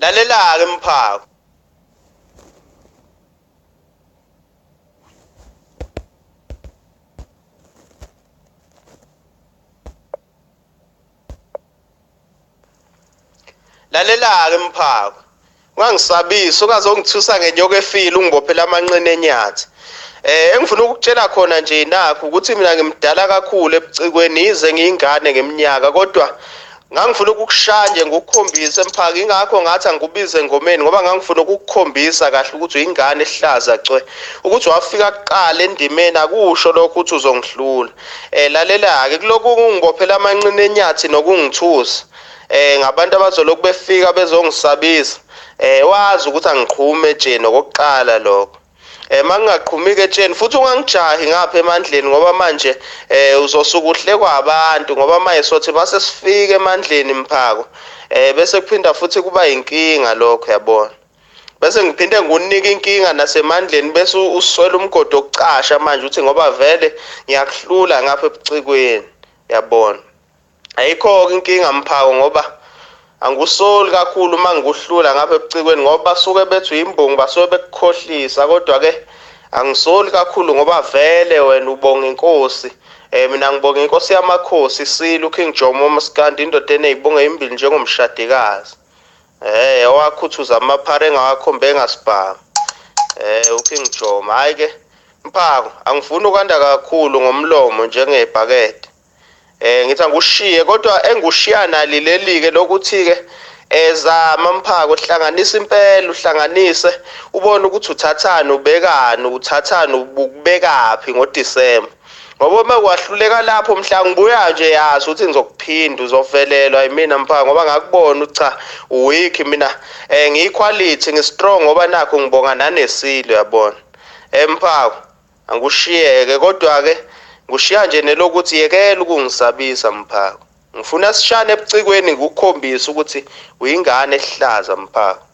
Lalela-ke Mphako. Lalela-ke Mphako. Ungangisabisi ukazongithusa ngenyoka efile ungibophela amanqine enyathi. Engifuna ukukutshela khona nje nakho ukuthi mina ngimdala kakhulu ebucikweni ize ngiyingane ngeminyaka kodwa ngangifuna ukukushaya nje ngokukhombisa Mphako ingakho ngathi angikubize engomeni ngoba ngangifuna ukukukhombisa kahle ukuthi uyingane ehlaza cwe ukuthi wafika kuqala endimeni akusho lokho ukuthi uzongihlula. Lalela-ke kuloko ungibophela amanqine enyathi nokungithusa. Ngabantu abazoloku befika bezongisabisa. Wazi ukuthi angiqhume etsheni okokuqala lokho. Mangingaqhumiki etsheni futhi ungangijahi ngapha emandleni ngoba manje uzosuka uhlekwa abantu ngoba manje sothi base sifike emandleni Mphako. Bese kuphinda futhi kuba inkinga lokho yabona. Bese ngiphinde ngunika inkinga nasemandleni bese uswela umgodi okucasha manje uthi ngoba vele ngiyakuhlula ngapha ebucikweni yabona. Ayikho inkinga Mphako ngoba angusoli kakhulu mangikuhlula ngapha ebucikweni ngoba basuke bethi uyimbongi basuke bekukhohlisa kodwa ke angisoli kakhulu ngoba vele wena ubonga inkosi. Mina ngibonga inkosi yamakhosi isilo King Jomo Maskandi indoda enezibonga ezimbili njengomshadikazi. Wakhuthuza amaphare engawakhombe engasibhanga. uKing Jomo hayi ke Mphako angifuni ukwanda kakhulu ngomlomo njengebhakede. Ngithi angushiye kodwa engushiya nalilelike lokuthi ke ezama Mphako hlanganisa impela uhlanganise ubone ukuthi uthathana ubekani uthathana ubukubekaphi ngoDisemba ngoba uma kwahluleka lapho mhla ngibuya nje yazi ukuthi ngizokuphinda uzovelelwa yimina Mphako ngoba ngakubona cha uweak mina ngiyiquality ngistrong ngoba nakho ngibonga nanesilo yabona. Mphako angushiyeke kodwa ke ngushiya nje nelokuthi yekela ukungisabisa Mphako. Ngifuna sishane ebucikweni ngikukhombisa ukuthi uyingane ehlaza Mphako.